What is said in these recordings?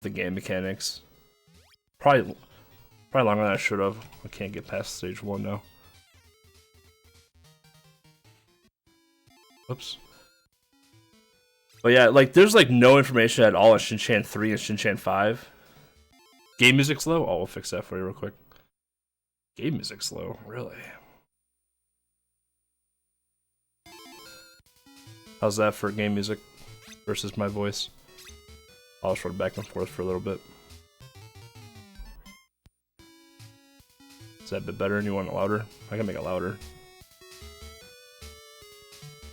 the game mechanics. Probably longer than I should have. I can't get past stage 1 now. Whoops. But yeah, like there's like no information at all on Shin-Chan 3 and Shin-Chan 5. Game music slow? Oh, we'll fix that for you real quick. Game music slow? Really? How's that for game music versus my voice? I'll just run back and forth for a little bit. Is that a bit better and you want it louder? I can make it louder.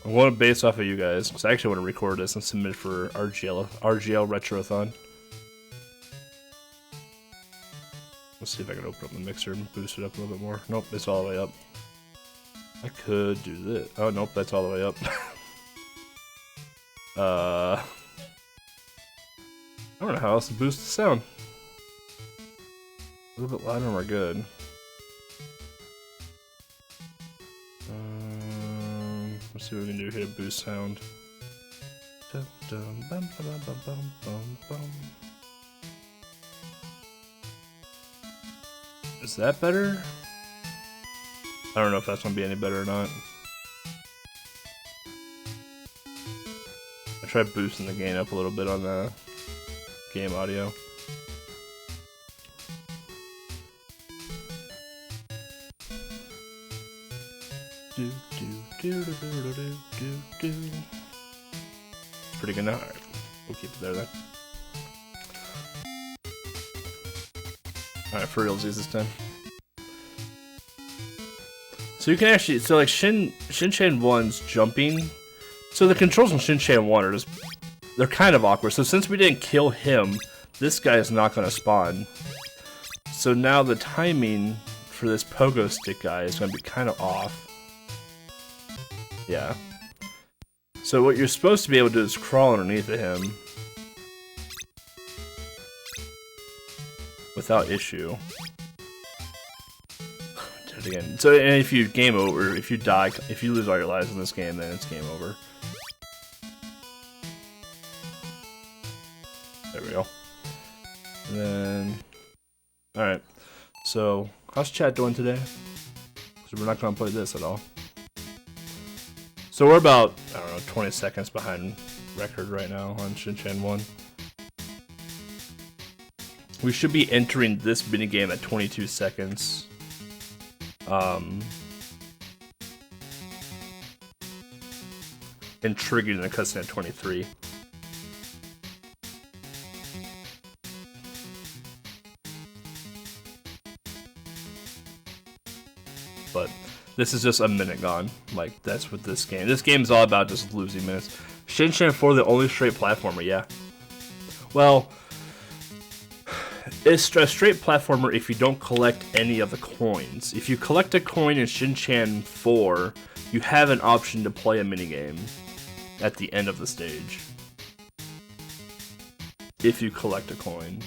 I'm going to base off of you guys, because I actually want to record this and submit it for RGL Retrothon. Let's see if I can open up the mixer and boost it up a little bit more. Nope, it's all the way up. I could do this. Oh, nope, that's all the way up. I don't know how else to boost the sound. A little bit louder and we're good. Let's see what we can do here to boost sound. Is that better? I don't know if that's gonna be any better or not. I tried boosting the gain up a little bit on the game audio. It's pretty good now. Alright, we'll keep it there then. Alright, for realsies this time. So you can actually, so like Shin-Chan 1's jumping. So the controls in Shin-Chan 1 are just, they're kind of awkward. So since we didn't kill him, this guy is not going to spawn. So now the timing for this pogo stick guy is going to be kind of off. Yeah. So what you're supposed to be able to do is crawl underneath of him without issue. Did it again. So and if you game over, if you die, if you lose all your lives in this game, then it's game over. There we go. And then, all right. So how's chat doing today? Because we're not gonna play this at all. So we're about, I don't know, 20 seconds behind record right now on Shin-Chan 1. We should be entering this minigame at 22 seconds. And triggering the cutscene at 23. But this is just a minute gone. Like, that's what this game. This game is all about just losing minutes. Shin-Chan 4, the only straight platformer, yeah. Well, it's a straight platformer if you don't collect any of the coins. If you collect a coin in Shin-Chan 4, you have an option to play a minigame at the end of the stage. If you collect a coin.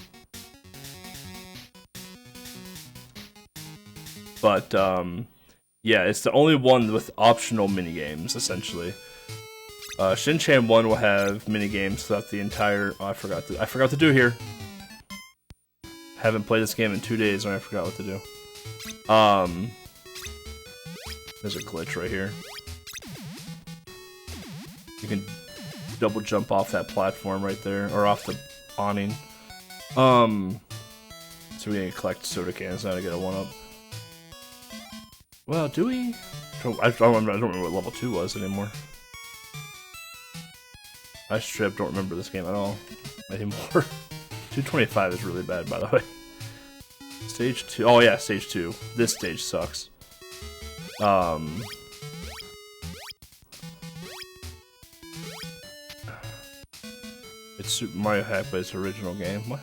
But, yeah, it's the only one with optional minigames, essentially. Shin-Chan 1 will have minigames throughout the entire... Oh, I forgot to do here. Haven't played this game in 2 days and I forgot what to do. There's a glitch right here. You can double jump off that platform right there, or off the awning. So we need to collect soda cans now to get a 1-up. Well, do we? I don't remember what level 2 was anymore. I straight up don't remember this game at all anymore. 225 is really bad, by the way. Stage 2. Oh yeah, stage 2. This stage sucks. It's Super Mario Hack, but it's original game. What?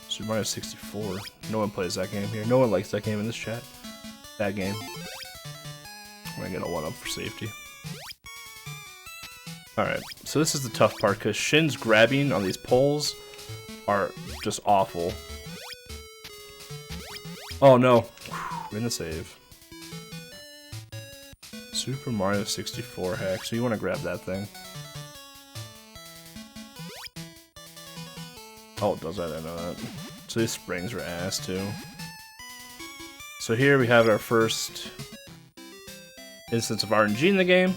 Super Mario 64. No one plays that game here. No one likes that game in this chat. That game. I'm gonna get a 1-up for safety. Alright, so this is the tough part, because Shin's grabbing on these poles are just awful. Oh no. In the save. Super Mario 64 hack, so you want to grab that thing. Oh, it does that? I didn't know that. So these springs are ass too. So here we have our first instance of RNG in the game.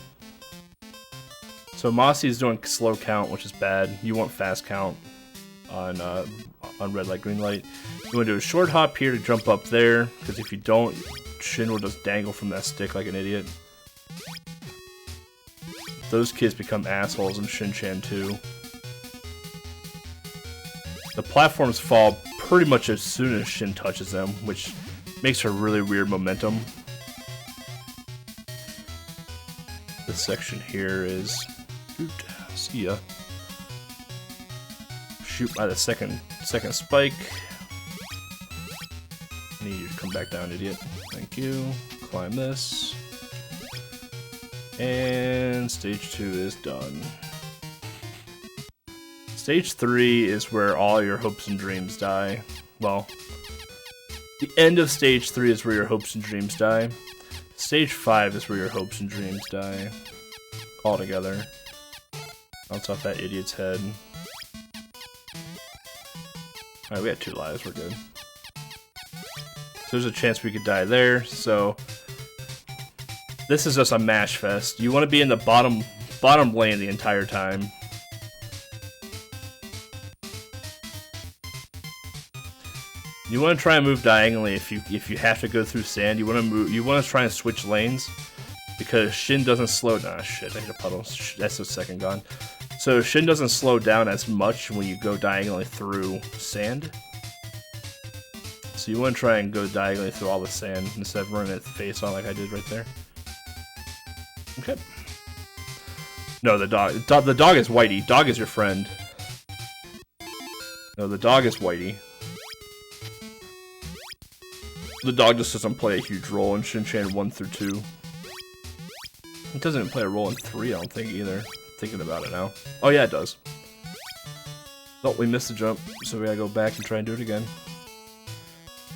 So Mossy is doing slow count, which is bad. You want fast count on red light, green light. You want to do a short hop here to jump up there, because if you don't, Shin will just dangle from that stick like an idiot. Those kids become assholes in Shin-Chan 2. The platforms fall pretty much as soon as Shin touches them, which makes her really weird momentum. This section here is... see ya. Shoot by the second spike. I need you to come back down, idiot. Thank you. Climb this. And stage 2 is done. Stage 3 is where all your hopes and dreams die. Well, the end of stage 3 is where your hopes and dreams die. Stage 5 is where your hopes and dreams die. All together. Bounce off that idiot's head. Alright, we got 2 lives, we're good. So there's a chance we could die there, so... This is just a mash fest. You want to be in the bottom lane the entire time. You want to try and move diagonally if you have to go through sand. You want to try and switch lanes because Shin doesn't slow down. Nah, shit, I hit a puddle. That's the second gone. So Shin doesn't slow down as much when you go diagonally through sand. So you want to try and go diagonally through all the sand instead of running it face on like I did right there. Okay. No, the dog is Whitey. Dog is your friend. No, the dog is Whitey. The dog just doesn't play a huge role in Shin-Chan 1 through 2. It doesn't even play a role in 3, I don't think, either. Thinking about it now. Oh, yeah, it does. Oh, we missed the jump, so we gotta go back and try and do it again.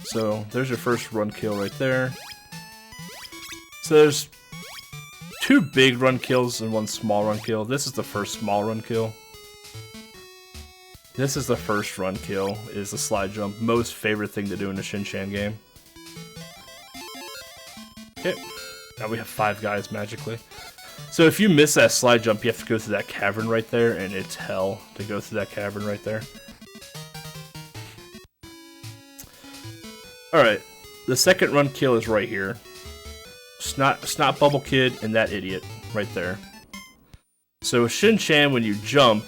So, there's your first run kill right there. So, there's 2 big run kills and 1 small run kill. This is the first small run kill. This is the first run kill, is the slide jump. Most favorite thing to do in a Shin-Chan game. Okay, now we have 5 guys magically. So if you miss that slide jump, you have to go through that cavern right there, and it's hell to go through that cavern right there. Alright, the second run kill is right here. Snot Bubble Kid and that idiot right there. So Shin-Chan, when you jump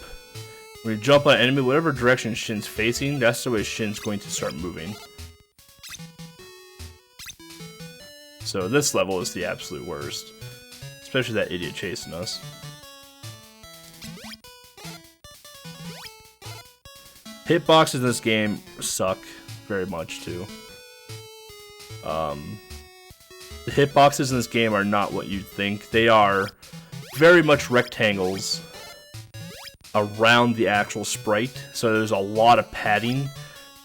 on an enemy, whatever direction Shin's facing, that's the way Shin's going to start moving. So this level is the absolute worst. Especially that idiot chasing us. Hitboxes in this game suck very much too. The hitboxes in this game are not what you'd think. They are very much rectangles around the actual sprite. So there's a lot of padding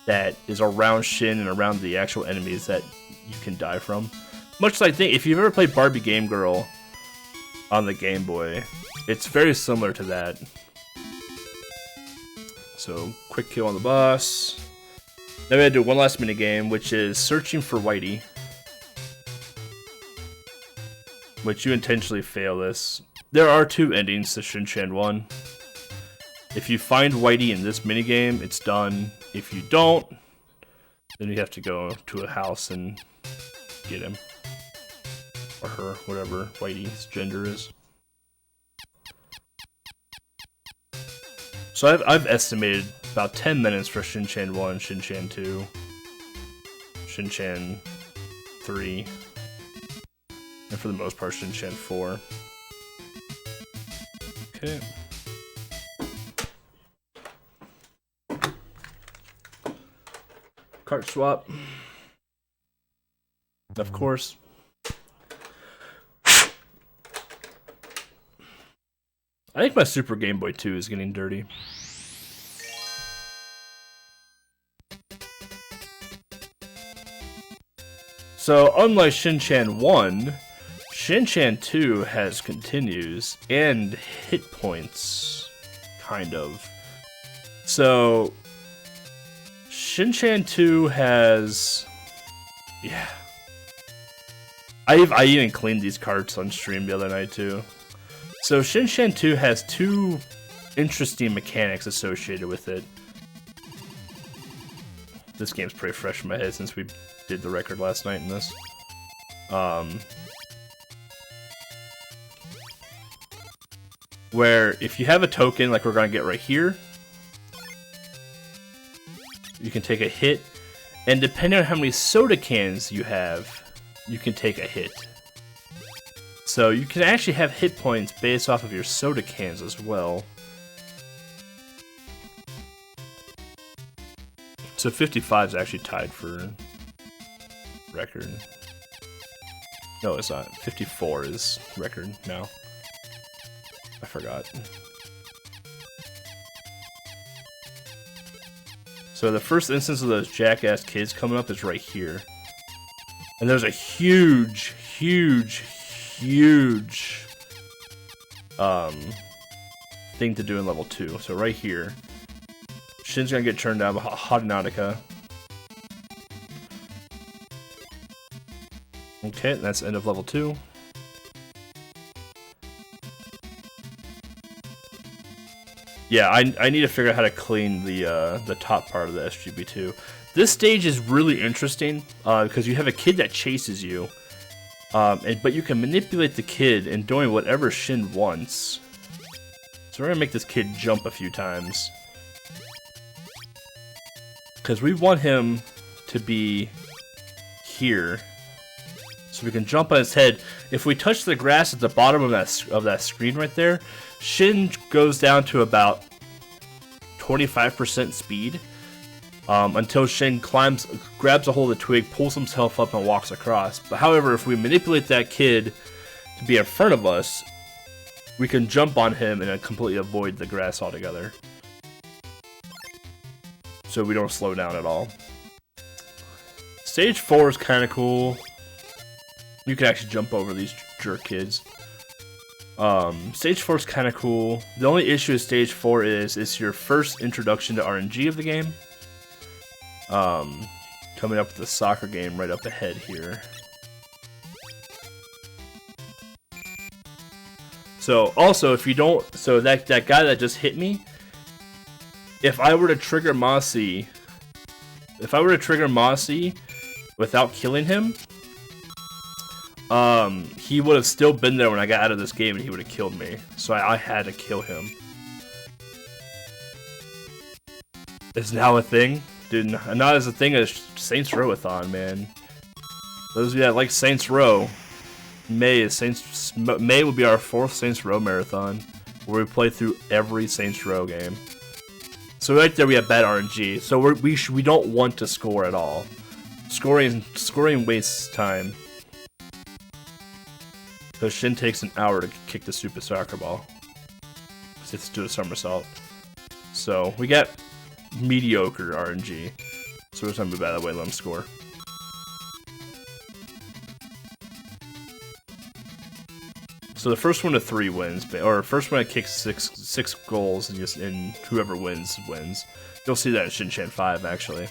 that is around Shin and around the actual enemies that you can die from. Much like, if you've ever played Barbie Game Girl on the Game Boy, it's very similar to that. So, quick kill on the boss. Then we gotta do one last minigame, which is searching for Whitey. Which you intentionally fail this. There are 2 endings to Shin-Chan 1. If you find Whitey in this minigame, it's done. If you don't, then you have to go to a house and get him. Or her, whatever Whitey's gender is. So I've estimated about 10 minutes for Shin-Chan 1, Shin-Chan 2, Shin-Chan 3, and for the most part Shin-Chan 4. Okay. Cart swap. Of course. I think my Super Game Boy 2 is getting dirty. So, unlike Shin-Chan 1, Shin-Chan 2 has continues and hit points, kind of. So, Shin-Chan 2 has... Yeah. I even cleaned these cards on stream the other night too. So Shin-Chan 2 has two interesting mechanics associated with it. This game's pretty fresh in my head since we did the record last night in this. Where if you have a token like we're gonna get right here, you can take a hit, and depending on how many soda cans you have, you can take a hit. So you can actually have hit points based off of your soda cans as well. So 55 is actually tied for record. No, it's not. 54 is record now. I forgot. So the first instance of those jackass kids coming up is right here. And there's a huge thing to do in level 2. So right here, Shin's gonna get turned down by Haughty. Okay, that's end of level 2. Yeah, I need to figure out how to clean the top part of the SGB2. This stage is really interesting because you have a kid that chases you, but you can manipulate the kid in doing whatever Shin wants. So we're gonna make this kid jump a few times because we want him to be here, so we can jump on his head. If we touch the grass at the bottom of that screen right there, Shin goes down to about 25% speed. Until Shin grabs a hold of the twig, pulls himself up, and walks across. But however, if we manipulate that kid to be in front of us, we can jump on him and completely avoid the grass altogether. So we don't slow down at all. Stage 4 is kind of cool. You can actually jump over these jerk kids. Stage 4 is kind of cool. The only issue with Stage 4 is it's your first introduction to RNG of the game. Coming up with the soccer game right up ahead here. So also, if you don't, so that guy that just hit me, if I were to trigger Mossy without killing him, he would have still been there when I got out of this game, and he would have killed me. So I had to kill him. It's now a thing. Dude, not as a thing as Saints Row-a-thon, man. Those of you that like Saints Row, May will be our 4th Saints Row marathon, where we play through every Saints Row game. So right there we have bad RNG. So we don't want to score at all. Scoring wastes time. So Shin takes an hour to kick the stupid soccer ball. It's to do a somersault. So we got mediocre RNG. So we're gonna move out of the way and let him score. So the first one to 3 wins, or first one to kick six goals, and whoever wins. You'll see that in Shin-Chan 5 actually.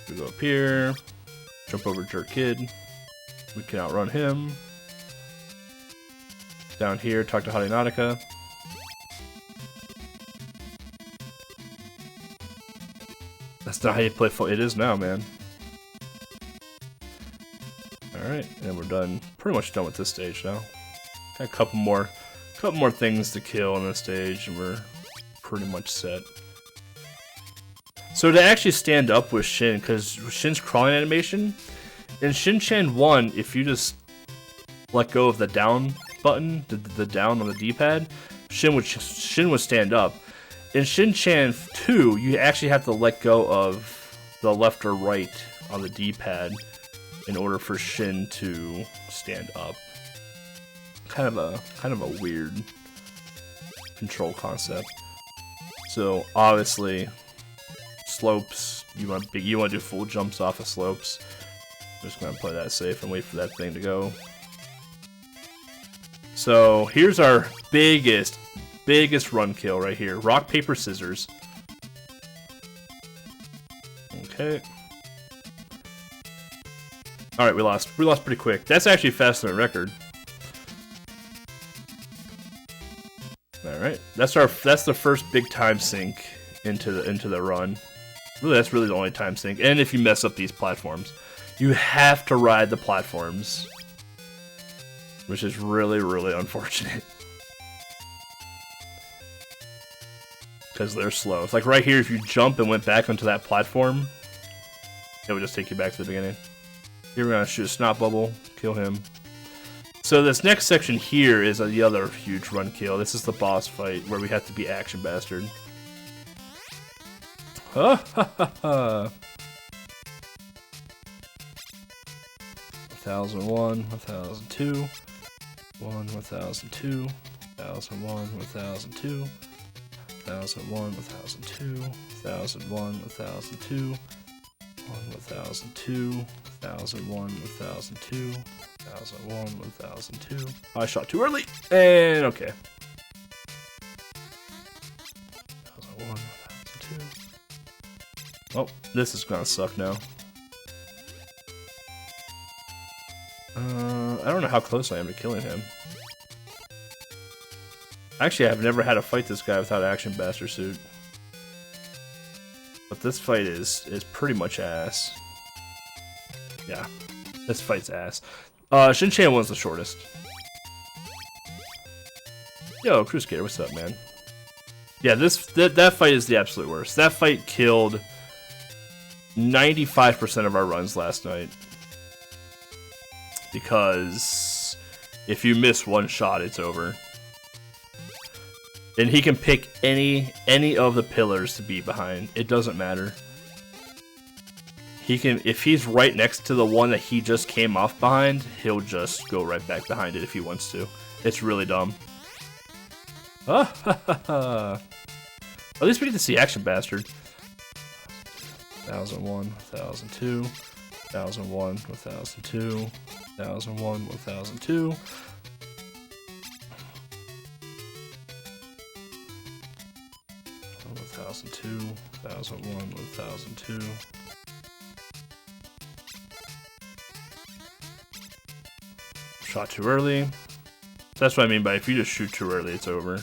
We go up here, jump over Jerk Kid. We can outrun him. Down here, talk to Haughty. That's not how you play football. It is now, man. Alright, and we're done. Pretty much done with this stage now. Got a couple more things to kill on this stage, and we're pretty much set. So to actually stand up with Shin, because Shin's crawling animation, in Shin-Chan 1, if you just let go of the down button, the down on the D-pad, Shin would stand up. In Shin-Chan 2, you actually have to let go of the left or right on the D-pad in order for Shin to stand up. Kind of a weird control concept. So obviously, slopes, you want to do full jumps off of slopes. I'm just gonna play that safe and wait for that thing to go. So here's our biggest run kill right here. Rock, paper, scissors. Okay. Alright, we lost. We lost pretty quick. That's actually faster than record. Alright. That's the first big time sink into the run. Really, that's really the only time sink. And if you mess up these platforms, you have to ride the platforms, which is really, really unfortunate. Because they're slow. It's like right here, if you jump and went back onto that platform, it would just take you back to the beginning. Here we're gonna shoot a snot bubble, kill him. So this next section here is the other huge run kill. This is the boss fight where we have to be Action Bastard. Ha ha ha ha. 1001, 1002, 1002, 1001, 1002. 1001, 1002, 1001, 1002, 1002, 1001, 1002, 1001, 1002. I shot too early, and okay. 1001, 1002. Oh, this is gonna suck now. I don't know how close I am to killing him. Actually, I've never had to fight this guy without Action Bastard suit. But this fight is pretty much ass. Yeah, this fight's ass. Shin 1's the shortest. Yo, Crusader, what's up, man? Yeah, that fight is the absolute worst. That fight killed 95% of our runs last night. Because if you miss one shot, it's over. And he can pick any of the pillars to be behind. It doesn't matter. He can, if he's right next to the one that he just came off behind, he'll just go right back behind it if he wants to. It's really dumb. Ah, ha, ha, ha. At least we get to see Action Bastard. 1001, 1002, 1001, 1002, 1001, 1002. 1002, 1001, 1002. Shot too early. That's what I mean by if you just shoot too early, it's over.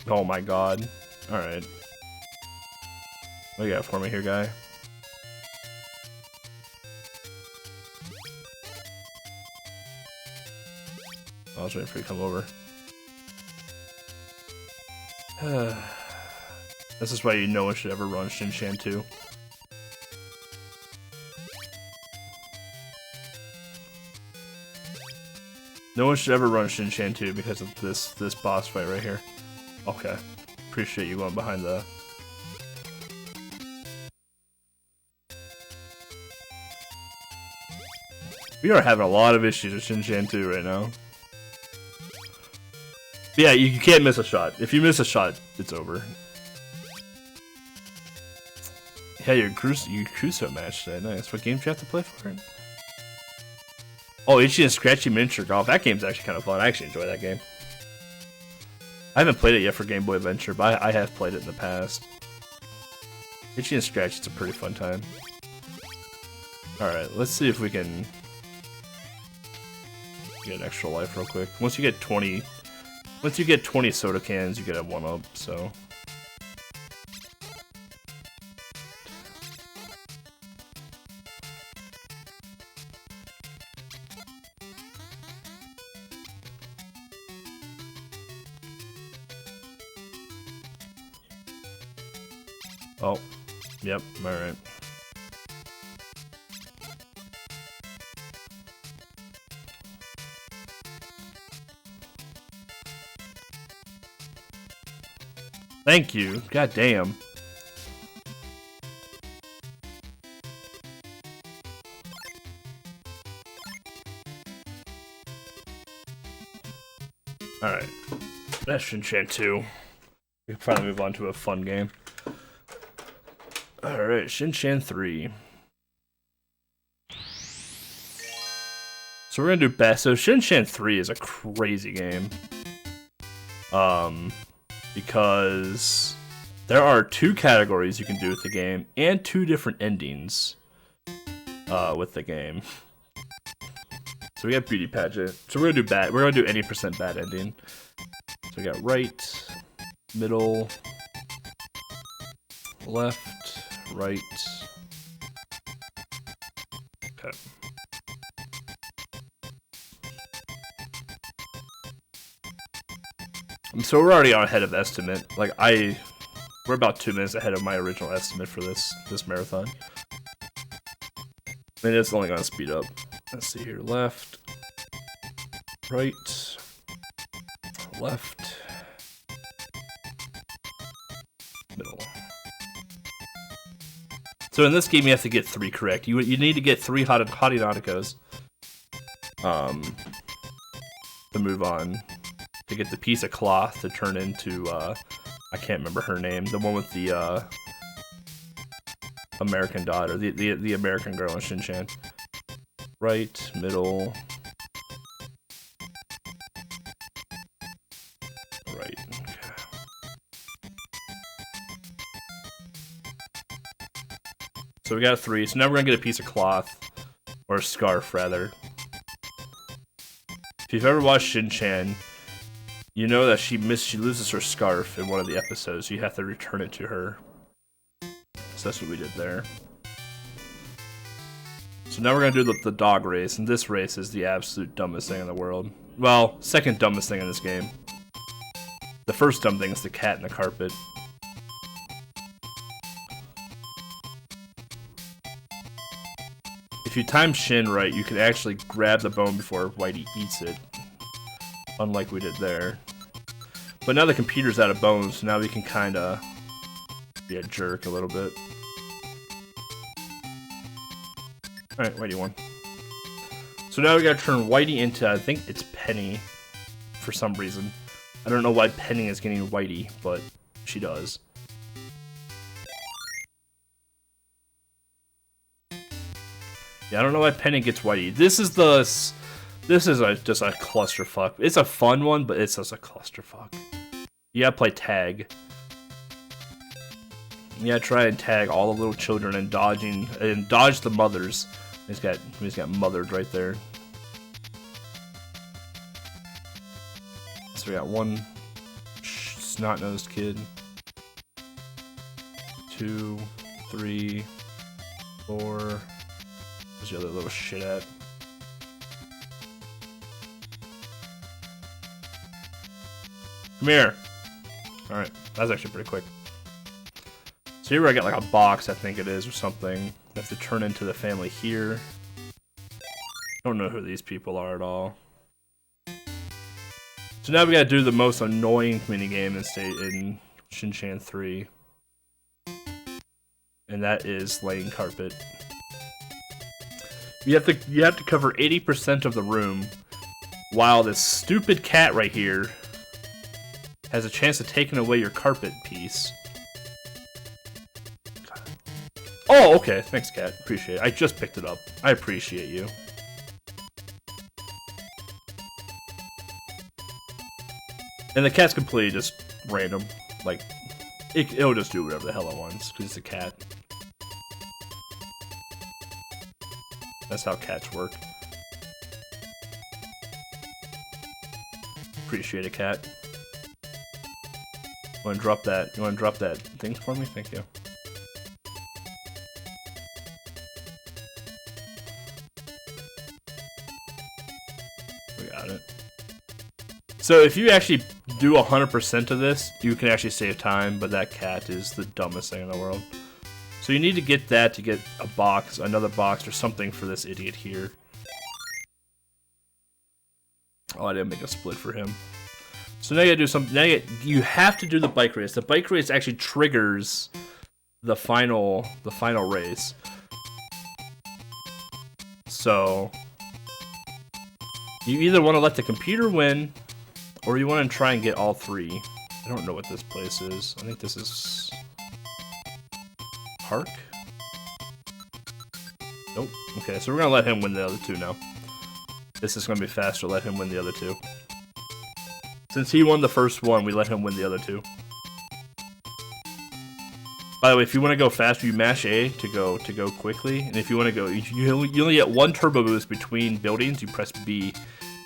Oh my god. Alright. What you got for me here, guy? I was waiting for you to come over. This is why no one should ever run Shin 2. No one should ever run Shin 2 because of this boss fight right here. Okay. Appreciate you going behind the... We are having a lot of issues with Shin 2 right now. But yeah, you can't miss a shot. If you miss a shot, it's over. Yeah, your Crusoe match today. Nice. What game do you have to play for it? Oh, Itchy and Scratchy Miniature Golf. That game's actually kind of fun. I actually enjoy that game. I haven't played it yet for Game Boy Adventure, but I have played it in the past. Itchy and Scratchy, it's a pretty fun time. Alright, let's see if we can get an extra life real quick. Once you get 20 soda cans, you get a 1-up, so... Oh, yep, alright. Thank you, god damn. Alright, that's Shin 2. We can finally move on to a fun game. Alright, Shin 3. So we're gonna do best. So Shin 3 is a crazy game. Because There are 2 categories you can do with the game, and 2 different endings with the game. So we got beauty pageant. So we're gonna do bad. We're gonna do any % bad ending. So we got right, middle, left, right. Okay. So we're already ahead of estimate. Like we're about 2 minutes ahead of my original estimate for this marathon. And it's only gonna speed up. Let's see here. Left, right, left, middle. So in this game, you have to get 3 correct. You need to get 3 Hottie Nauticos to move on. To get the piece of cloth to turn into, I can't remember her name, the one with the American daughter, the American girl in Shin Chan. Right, middle, right. Okay. So we got 3. So now we're gonna get a piece of cloth, or a scarf rather. If you've ever watched Shin Chan, you know that she loses her scarf in one of the episodes. So you have to return it to her. So that's what we did there. So now we're gonna do the dog race, and this race is the absolute dumbest thing in the world. Well, second dumbest thing in this game. The first dumb thing is the cat in the carpet. If you time Shin right, you can actually grab the bone before Whitey eats it. Unlike we did there. But now the computer's out of bones, so now we can kinda be a jerk a little bit. Alright, Whitey won. So now we gotta turn Whitey into, I think it's Penny, for some reason. I don't know why Penny is getting Whitey, but she does. Yeah, I don't know why Penny gets Whitey. This is just a clusterfuck. It's a fun one, but it's just a clusterfuck. You gotta play tag. You gotta try and tag all the little children and dodge the mothers. He's got mothered right there. So we got 1 snot-nosed kid. 2, 3, 4. Where's the other little shit at? Come here. Alright, that was actually pretty quick. So here I got like a box, I think it is, or something. I have to turn into the family here. Don't know who these people are at all. So now we gotta do the most annoying minigame in Shin Chan 3. And that is laying carpet. You have to cover 80% of the room while this stupid cat right here has a chance of taking away your carpet piece. Oh, okay. Thanks, cat. Appreciate it. I just picked it up. I appreciate you. And the cat's completely just random. Like, it'll just do whatever the hell it wants, because it's a cat. That's how cats work. Appreciate it, cat. You wanna drop that thing for me? Thank you. We got it. So if you actually do 100% of this, you can actually save time, but that cat is the dumbest thing in the world. So you need to get that to get a box, another box, or something for this idiot here. Oh, I didn't make a split for him. So now you gotta do something. Now you have to do the bike race. The bike race actually triggers the final race. So you either want to let the computer win, or you want to try and get all 3. I don't know what this place is. I think this is Park? Nope. Okay, so we're gonna let him win the other 2 now. This is gonna be faster, let him win the other 2. Since he won the first one, we let him win the other 2. By the way, if you want to go faster, you mash A to go quickly, and if you want to go, you only get one turbo boost between buildings. You press B,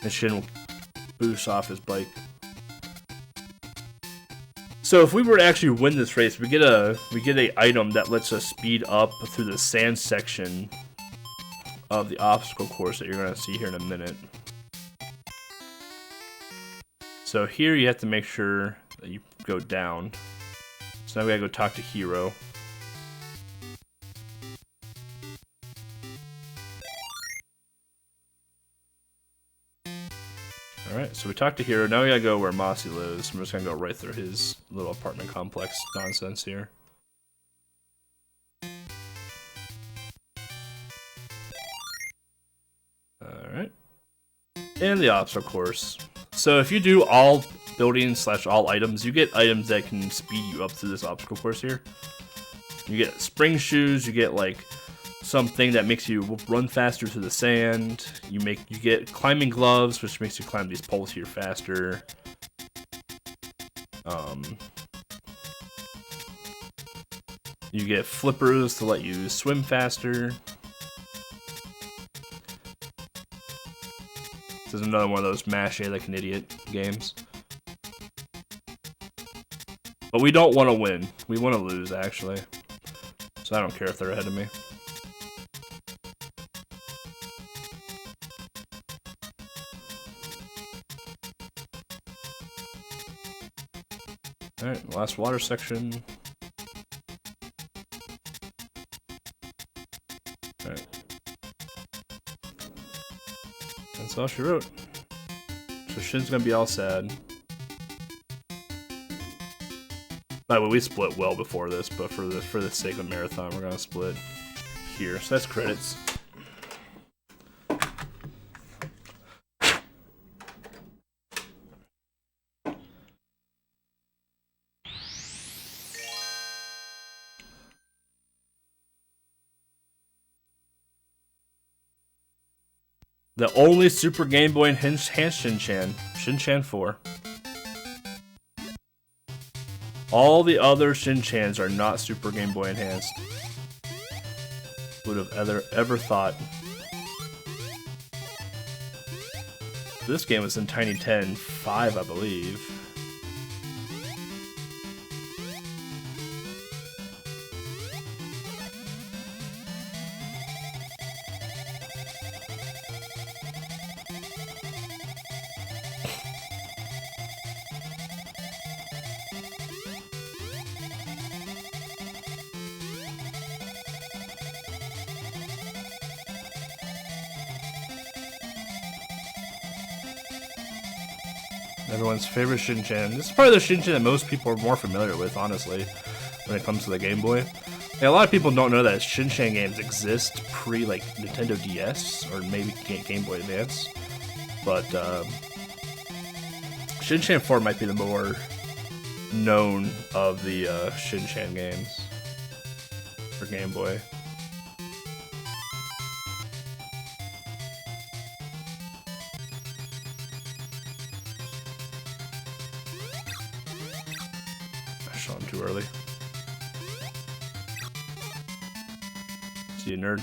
and Shin will boost off his bike. So if we were to actually win this race, we get a item that lets us speed up through the sand section of the obstacle course that you're gonna see here in a minute. So here you have to make sure that you go down. So now we gotta go talk to Hero. Alright, so we talked to Hero. Now we gotta go where Mossy lives. I'm just gonna go right through his little apartment complex nonsense here. Alright. And the obstacle course. So if you do all buildings / all items, you get items that can speed you up through this obstacle course here. You get spring shoes, you get like something that makes you run faster through the sand. You get climbing gloves, which makes you climb these poles here faster. You get flippers to let you swim faster. This is another one of those mash A like an idiot games. But we don't want to win. We want to lose, actually. So I don't care if they're ahead of me. Alright, last water section. Alright. That's all she wrote. So Shin's gonna be all sad. By the way, we split well before this, but for the sake of marathon, we're gonna split here. So that's credits. The only Super Game Boy enhanced Shin-Chan. Shin-Chan 4. All the other Shin-Chans are not Super Game Boy enhanced. Would have ever thought. This game was in Tiny 10 5, I believe. Everyone's favorite Shin-Chan. This is probably the Shin-Chan that most people are more familiar with, honestly, when it comes to the Game Boy. And a lot of people don't know that Shin-Chan games exist pre, like, Nintendo DS, or maybe Game Boy Advance. But, Shin-Chan 4 might be the more known of the Shin-Chan games for Game Boy. Too early. See you, nerd.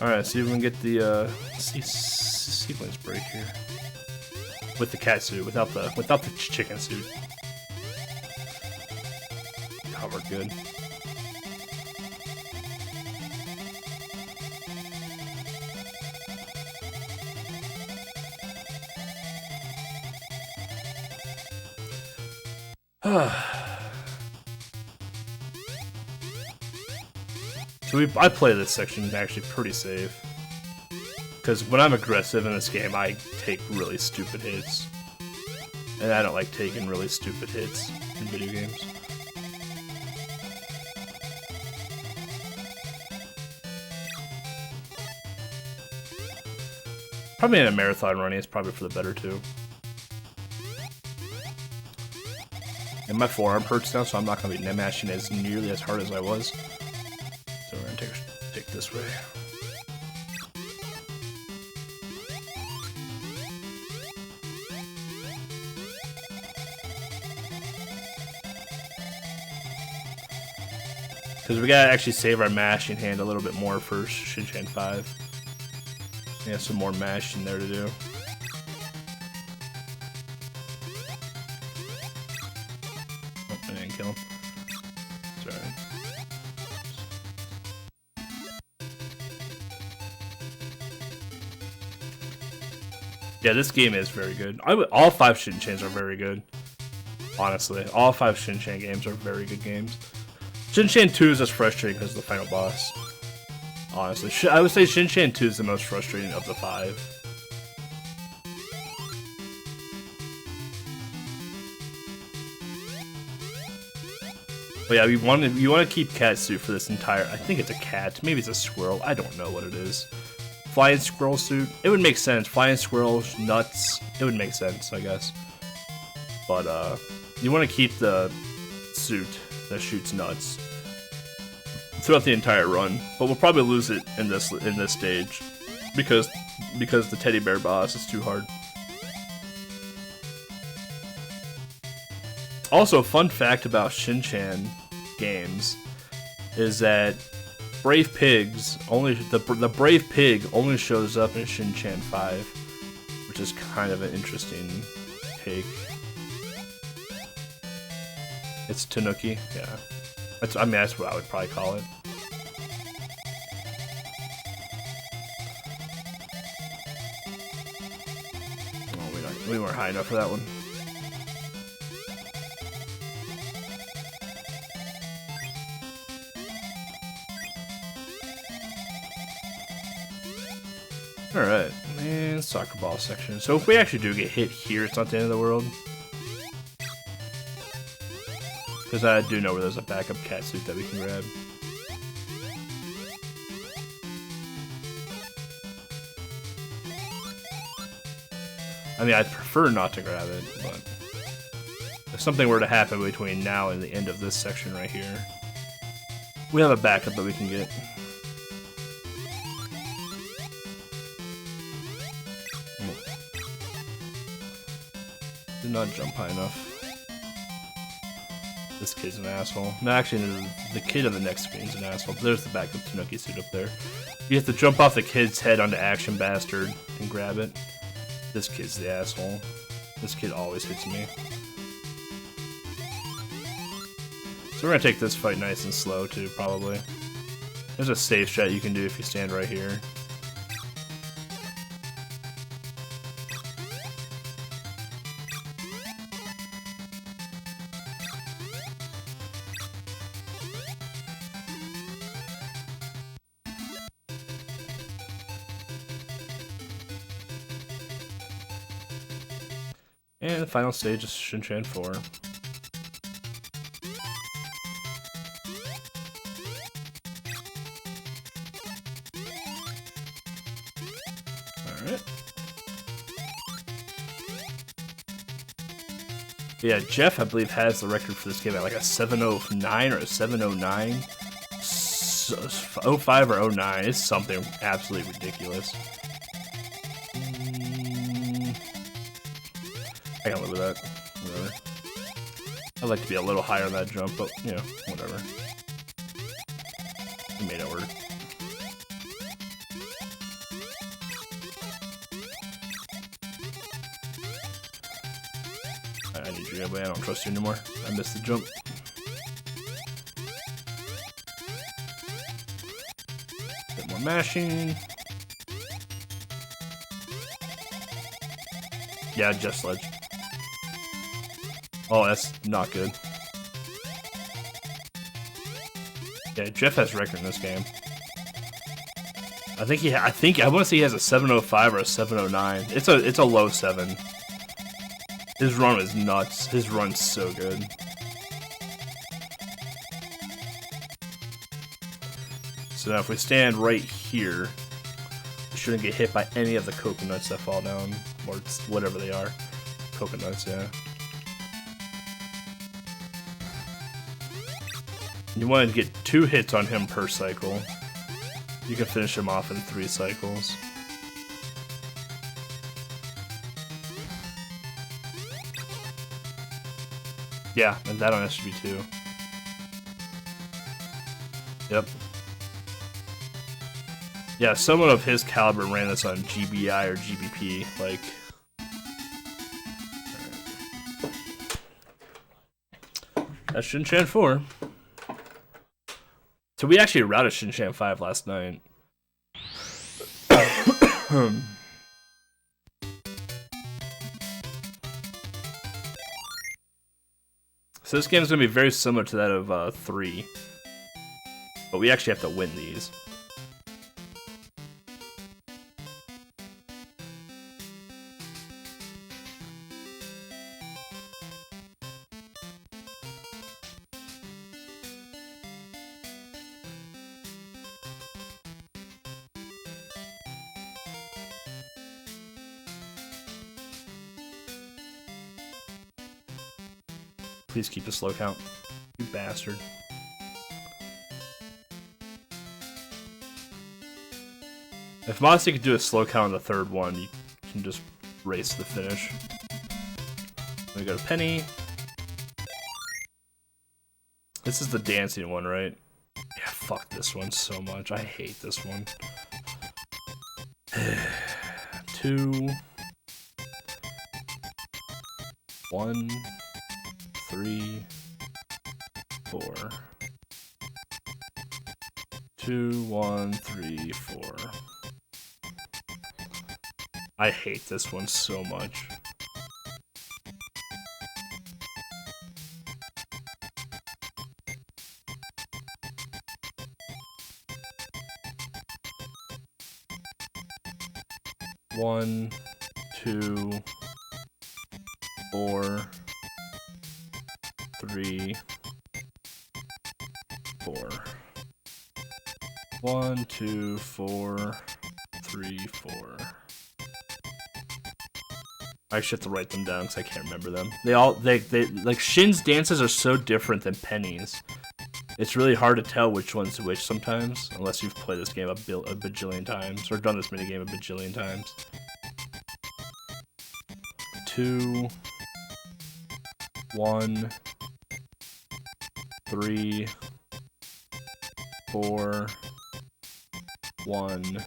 Alright, see if we can get the sequence break here. With the cat suit, without the chicken suit. Oh, we're good. So I play this section actually pretty safe. Because when I'm aggressive in this game, I take really stupid hits. And I don't like taking really stupid hits in video games. Probably in a marathon running, it's probably for the better too. And my forearm hurts now, so I'm not going to be mashing as nearly as hard as I was. So we're going to take this way. Because we gotta actually save our mashing hand a little bit more for Shin Chan 5. We have some more mashing there to do. Oh, I didn't kill him. It's alright. Yeah, this game is very good. All 5 Shin Chans are very good. Honestly, all 5 Shin Chan games are very good games. Shin Chan 2 is just frustrating because of the final boss. Honestly, I would say Shin Chan 2 is the most frustrating of the 5. But yeah, you want to keep cat suit for this entire. I think it's a cat. Maybe it's a squirrel. I don't know what it is. Flying squirrel suit. It would make sense. Flying squirrels, nuts. It would make sense, I guess. But you want to keep the suit that shoots nuts throughout the entire run. But we'll probably lose it in this stage because the teddy bear boss is too hard. Also, fun fact about Shin Chan games is that Brave Pigs the Brave Pig only shows up in Shin Chan 5, which is kind of an interesting take. It's Tanuki, yeah. That's what I would probably call it. Oh, we weren't high enough for that one. Alright, and soccer ball section. So if we actually do get hit here, it's not the end of the world. Because I do know where there's a backup cat suit that we can grab. I mean, I'd prefer not to grab it, but if something were to happen between now and the end of this section right here, we have a backup that we can get. Did not jump high enough. This kid's an asshole. No, actually, the kid on the next screen is an asshole. There's the backup Tanuki suit up there. You have to jump off the kid's head onto Action Bastard and grab it. This kid's the asshole. This kid always hits me. So we're gonna take this fight nice and slow too, probably. There's a safe shot you can do if you stand right here. And the final stage is Shin Chan 4. Alright. Yeah, Jeff, I believe, has the record for this game at like a 709 or a 709. 05 or 09. It's something absolutely ridiculous. I can live with that. Whatever. I'd like to be a little higher on that jump, but, you know, whatever. We made it work. I need you, but I don't trust you anymore. I missed the jump. Bit more mashing. Yeah, just ledge. Oh, that's not good. Yeah, Jeff has record in this game. I want to say he has a 705 or a 709. It's a low 7. His run is nuts. His run's so good. So now if we stand right here, we shouldn't get hit by any of the coconuts that fall down, or whatever they are. Coconuts, yeah. You want to get 2 hits on him per cycle. You can finish him off in 3 cycles. Yeah, and that on SGB too. Yeah, someone of his caliber ran this on GBI or GBP, like... That's Shin Chan 4. So we actually routed Shin Chan 5 last night. So this game is going to be very similar to that of 3. But we actually have to win these. Please keep the slow count, you bastard. If Mossy could do a slow count on the third one, you can just race to the finish. We go to Penny. This is the dancing one, right? Yeah, fuck this one so much. I hate this one. 2, 1, 3, 4. 2, 1, 3, 4. I hate this one so much. One, 2, 4, 3, 4. 1, 2, 4, 3, 4. I actually have to write them down because I can't remember them. They like Shin's dances are so different than Penny's. It's really hard to tell which one's which sometimes, unless you've played this game a bajillion times, or done this minigame a bajillion times. 2, 1, 3, 4, 1,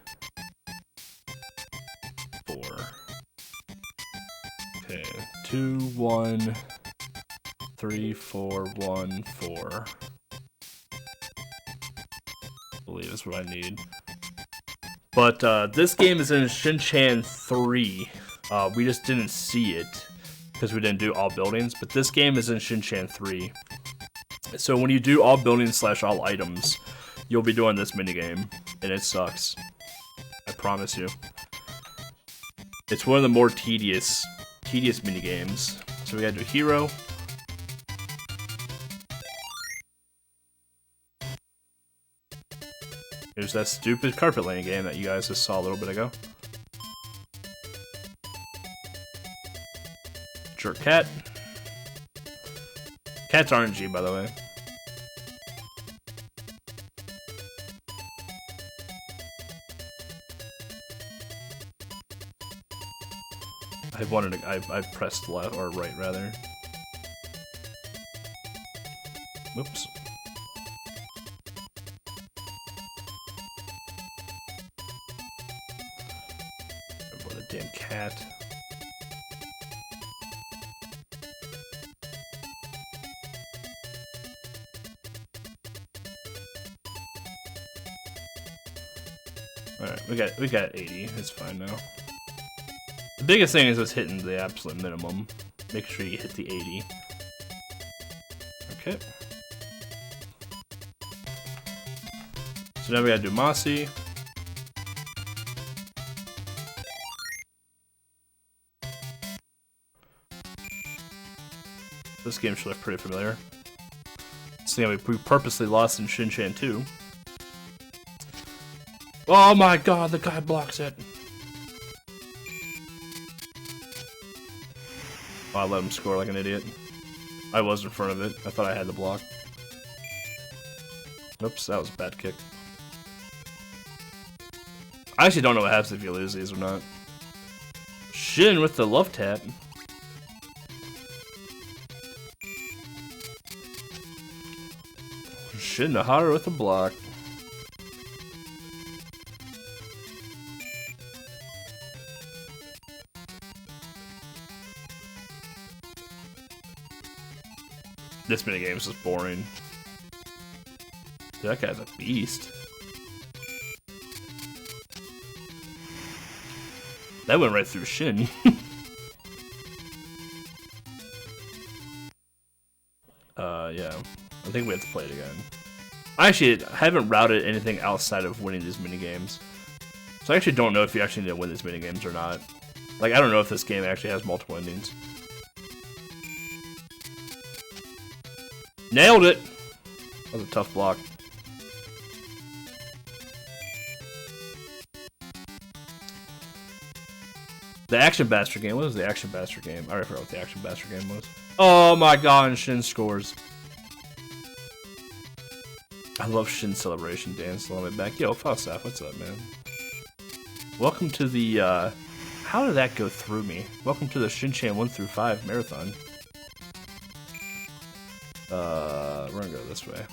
4. Okay, 2, 1, 3, 4, 1, 4. I believe that's what I need. But this game is in Shin Chan 3. We just didn't see it because we didn't do all buildings. But this game is in Shin Chan 3. So when you do all buildings / all items, you'll be doing this minigame, and it sucks. I promise you. It's one of the more tedious minigames. So we gotta do hero. Here's that stupid carpet laying game that you guys just saw a little bit ago. Jerk cat. Cat's RNG, by the way. I pressed left or right rather. Whoops. What a damn cat. Alright, we got 80. It's fine now. The biggest thing is just hitting the absolute minimum. Make sure you hit the 80. Okay. So now we gotta do Mossy. This game should look pretty familiar. This game we purposely lost in Shin Chan 2. Oh my god, the guy blocks it. Oh, I let him score like an idiot. I was in front of it. I thought I had the block. Oops, that was a bad kick. I actually don't know what happens if you lose these or not. Shin with the love tap. Shin Nahara with the block. This minigame is just boring. Dude, that guy's a beast. That went right through Shin. Yeah. I think we have to play it again. I actually haven't routed anything outside of winning these minigames. So I actually don't know if you actually need to win these minigames or not. Like, I don't know if this game actually has multiple endings. Nailed it! That was a tough block. The Action Bastard game. What was the Action Bastard game? I already forgot what the Action Bastard game was. Oh my god, and Shin scores. I love Shin Celebration Dance on the way back. Yo, Falstaff, what's up, man? Welcome to the, how did that go through me? Welcome to the Shin-Chan 1 through 5 marathon. We're gonna go this way.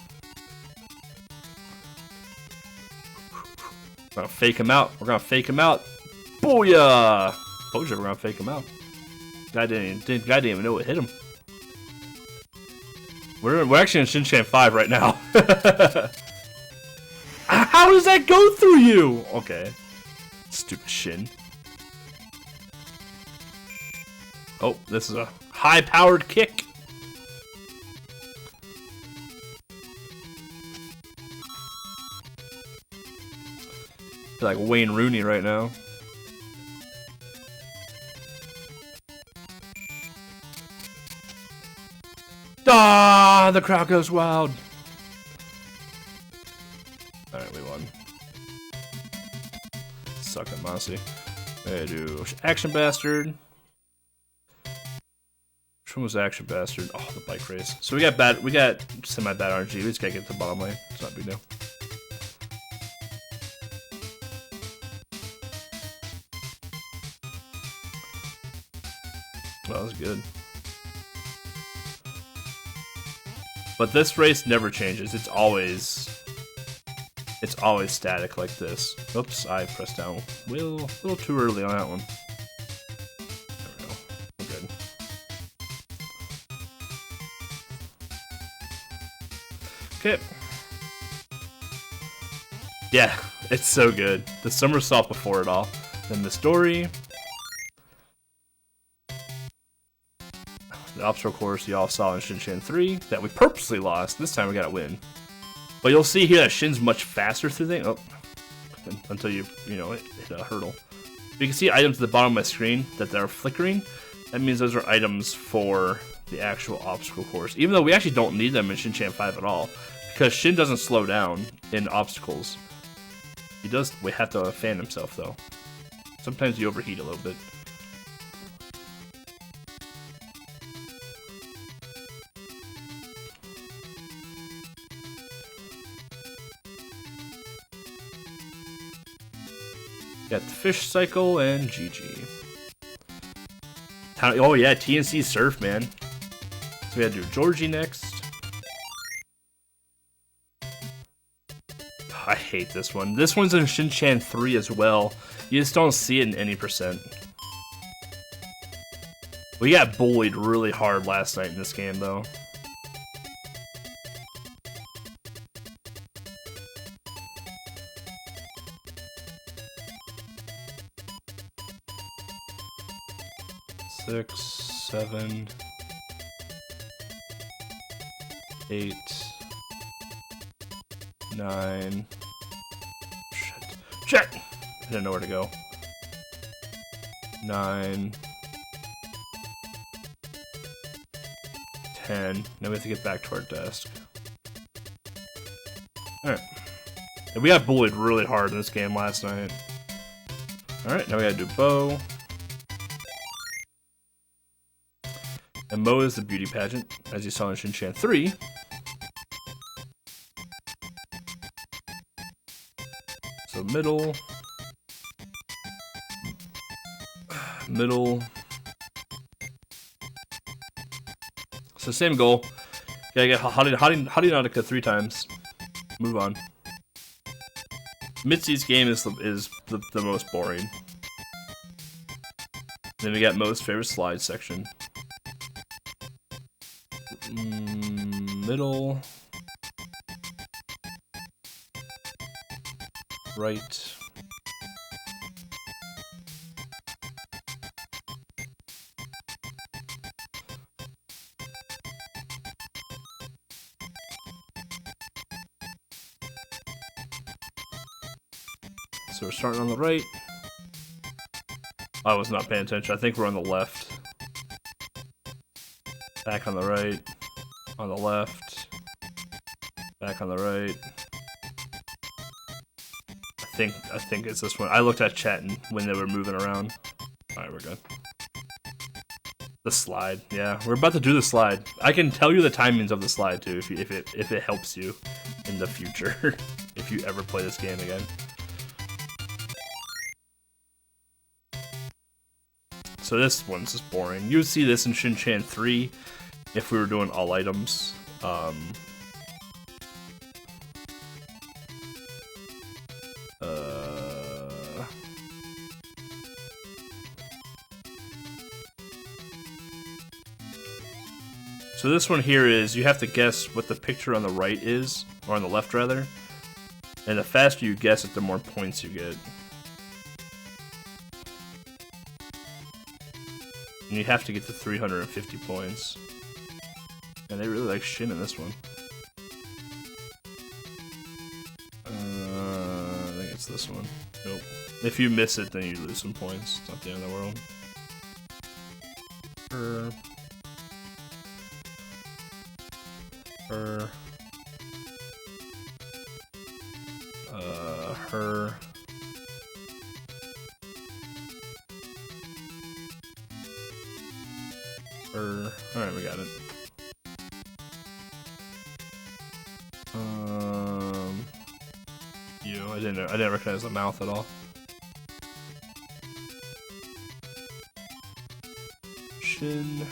We're gonna fake him out. We're gonna fake him out. Booyah! Told you we're gonna fake him out. Guy didn't even know what hit him. We're actually in Shin-Chan 5 right now. How does that go through you? Okay. Stupid Shin. Oh, this is a high-powered kick. I feel like Wayne Rooney right now. Ah, the crowd goes wild. Alright, we won. Suck at Mossy. I do Action Bastard. Which one was Action Bastard? Oh, the bike race. So we got semi-bad RNG. We just gotta get to the bottom lane. It's not a big deal. Well, that was good. But this race never changes. It's always static like this. Oops, I pressed down a little too early on that one. There we go. We're good. Okay. Yeah, it's so good. The somersault before it all. Then the story. The obstacle course y'all saw in Shin-Chan 3 that we purposely lost. This time we gotta win. But you'll see here that Shin's much faster through things. Oh, until you hit a hurdle. But you can see items at the bottom of my screen that are flickering. That means those are items for the actual obstacle course. Even though we actually don't need them in Shin-Chan 5 at all. Because Shin doesn't slow down in obstacles. He does have to fan himself though. Sometimes you overheat a little bit. Got the fish cycle and GG. Oh yeah, TNC Surf, man. So we gotta do Georgie next. I hate this one. This one's in Shin-Chan 3 as well. You just don't see it in any percent. We got bullied really hard last night in this game, though. Six, 7, 8, 9. Shit! I didn't know where to go. 9, 10. Now we have to get back to our desk. Alright. And we got bullied really hard in this game last night. Alright, now we gotta do bow. And Mo is the beauty pageant, as you saw in Shin-Chan 3. So middle. So same goal. Gotta get Nautica 3 times. Move on. Mitzi's game is the most boring. Then we got Mo's favorite slide section. middle. Right. So we're starting on the right. I was not paying attention. I think we're on the left. Back on the right. On the left. Back on the right. I think it's this one. I looked at chat when they were moving around. Alright, we're good. The slide. Yeah, we're about to do the slide. I can tell you the timings of the slide too if it helps you in the future. If you ever play this game again. So this one's just boring. You would see this in Shin Chan 3 if we were doing all items. So this one here is, you have to guess what the picture on the right is, or on the left rather. And the faster you guess it, the more points you get. And you have to get to 350 points. And they really like Shin in this one. I think it's this one. Nope. If you miss it, then you lose some points. It's not the end of the world. Her. Alright, we got it. I didn't recognize the mouth at all. Shin.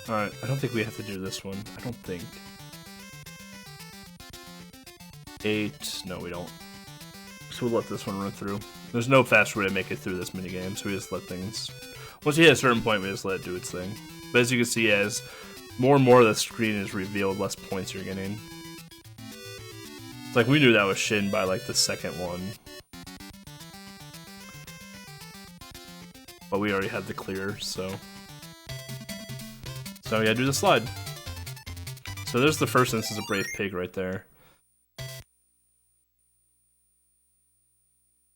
Alright, I don't think we have to do this one. I don't think. 8. No, we don't. So we'll let this one run through. There's no fast way to make it through this minigame, so we just let things... Once you hit a certain point, we just let it do its thing. But as you can see, as more and more of the screen is revealed, less points you're getting. It's like we knew that was Shin by like the second one. But we already had the clear, so... So yeah, do the slide. So there's the first instance of Brave Pig right there.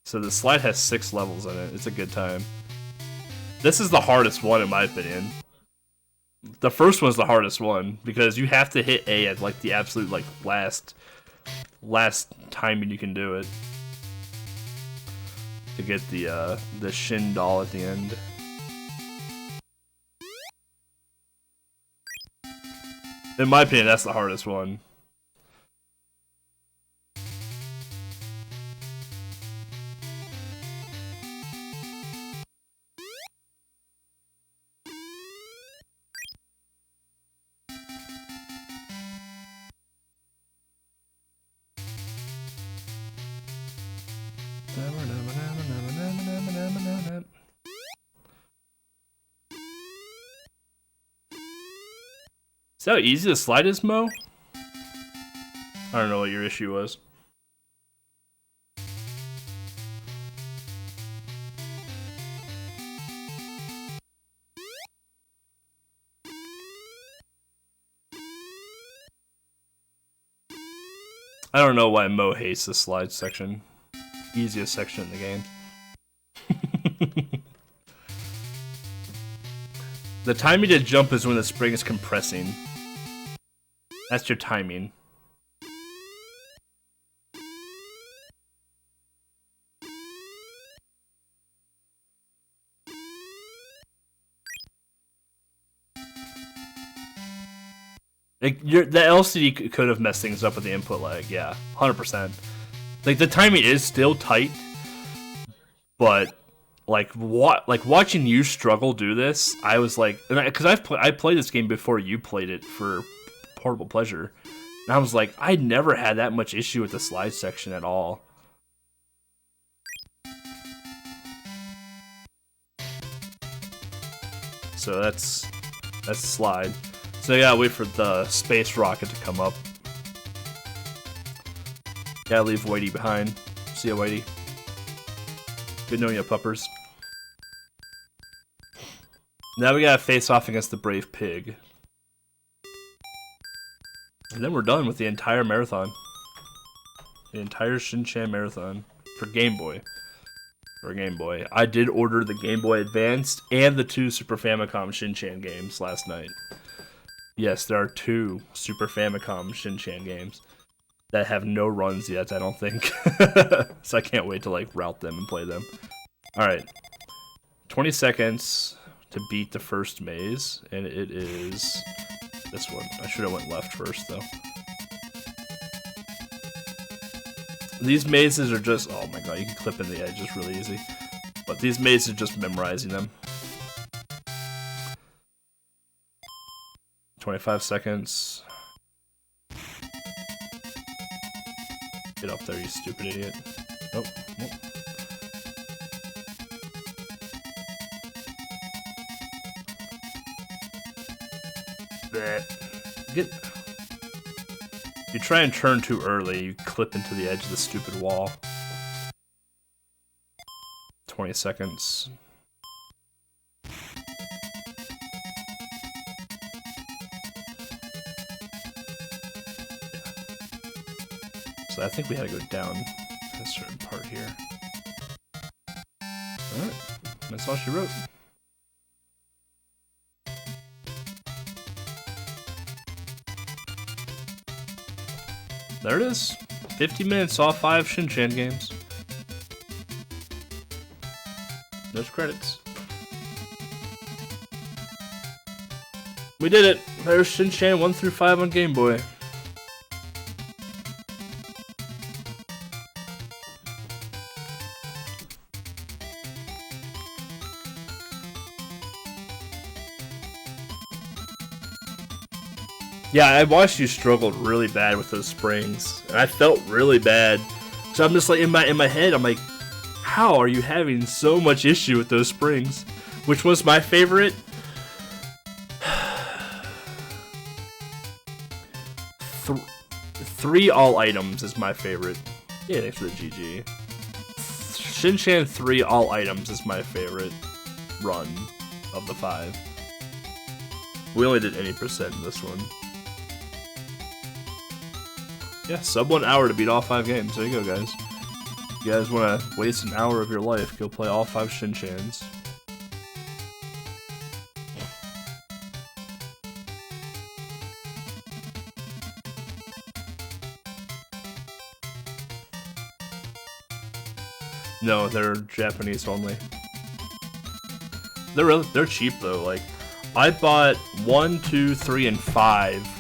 So the slide has 6 levels in it. It's a good time. This is the hardest one in my opinion. The first one's the hardest one because you have to hit A at like the absolute like last timing you can do it to get the Shin doll at the end. In my opinion, that's the hardest one. Is that how easy the slide is, Mo? I don't know what your issue was. I don't know why Mo hates the slide section. Easiest section in the game. The timing to jump is when the spring is compressing. That's your timing. Like the LCD could have messed things up with the input lag, yeah, 100%. Like the timing is still tight, but like watching you struggle do this, I was like, because I played this game before you played it for Portable Pleasure, and I was like, I never had that much issue with the slide section at all. So that's slide. So I gotta wait for the space rocket to come up. Gotta leave Whitey behind. See ya, Whitey. Good knowing you, puppers. Now we gotta face off against the Brave Pig. And then we're done with the entire marathon. The entire Shin-Chan marathon. For Game Boy. For Game Boy. I did order the Game Boy Advanced and the 2 Super Famicom Shin-Chan games last night. Yes, there are 2 Super Famicom Shin-Chan games that have no runs yet, I don't think. So I can't wait to like route them and play them. Alright. 20 seconds to beat the first maze, and it is this one. I should have went left first though. These mazes are just, oh my god, you can clip in the edges really easy. But these mazes are just memorizing them. 25 seconds. Get up there, you stupid idiot. Oh, nope. Get. If you try and turn too early, you clip into the edge of the stupid wall. 20 seconds. So I think we had to go down a certain part here. Alright, that's all she wrote. There it is. 50 minutes, all 5 Shin-Chan games. There's credits. We did it! There's Shin-Chan 1 through 5 on Game Boy. Yeah, I watched you struggled really bad with those springs, and I felt really bad. So I'm just like in my head, I'm like, how are you having so much issue with those springs? Which was my favorite? Three all items is my favorite. Yeah, thanks for the GG. Shin-Chan 3 all items is my favorite run of the 5. We only did any percent in this one. Yeah, sub 1 hour to beat all 5 games. There you go, guys. If you guys want to waste an hour of your life, go play all 5 Shin-Chans. No, they're Japanese only. They're cheap though. Like, I bought 1, 2, 3, and 5.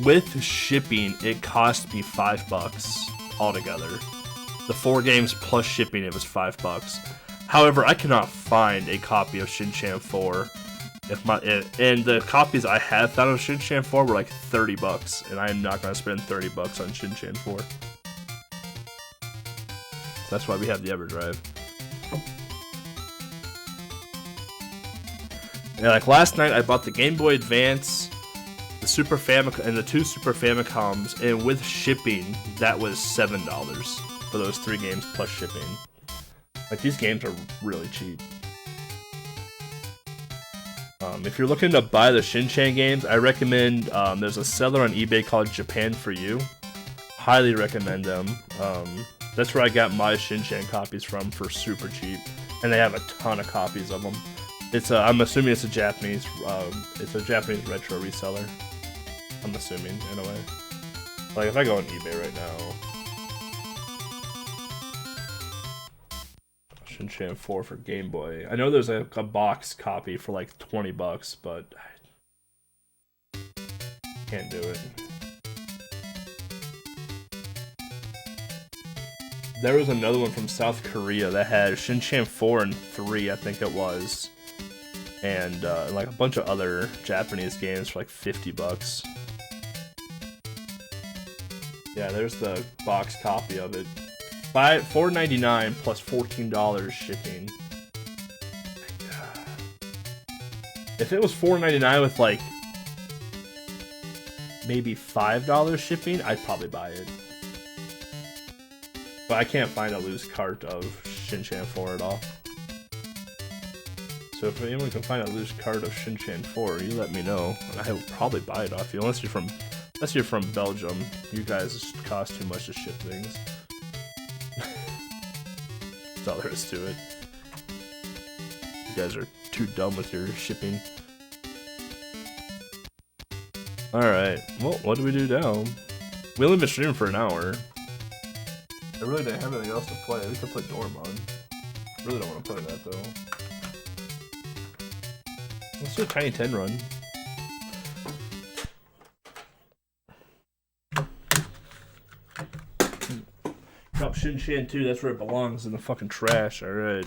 With shipping, it cost me $5 altogether. The 4 games plus shipping, it was $5. However, I cannot find a copy of Shin-Chan 4. And the copies I have found of Shin-Chan 4 were like $30, and I am not going to spend $30 on Shin-Chan 4. That's why we have the EverDrive. Yeah, like last night, I bought the Game Boy Advance, the Super Famicom, and the 2 Super Famicoms, and with shipping, that was $7 for those 3 games plus shipping. Like, these games are really cheap. If you're looking to buy the Shin-Chan games, I recommend, there's a seller on eBay called Japan For You. Highly recommend them. That's where I got my Shin-Chan copies from for super cheap, and they have a ton of copies of them. It's I'm assuming it's a Japanese retro reseller. I'm assuming, in a way. Like, if I go on eBay right now, Shin-Chan 4 for Game Boy. I know there's a box copy for like $20, but I can't do it. There was another one from South Korea that had Shin-Chan 4 and 3, I think it was. And like a bunch of other Japanese games for like $50. Yeah, there's the box copy of it. $4.99 plus $14 shipping. If it was $4.99 with like maybe $5 shipping, I'd probably buy it. But I can't find a loose cart of Shin Chan 4 at all. So if anyone can find a loose cart of Shin Chan 4, you let me know, and I will probably buy it off you. Unless you're from Belgium, you guys cost too much to ship things. That's all there is to it. You guys are too dumb with your shipping. Alright, well, what do we do now? We only been streaming for an hour. I really didn't have anything else to play. We could play Dormon. Really don't want to play that though. Let's do a Tiny 10 run. Drop Shin Chan 2, that's where it belongs, in the fucking trash, alright.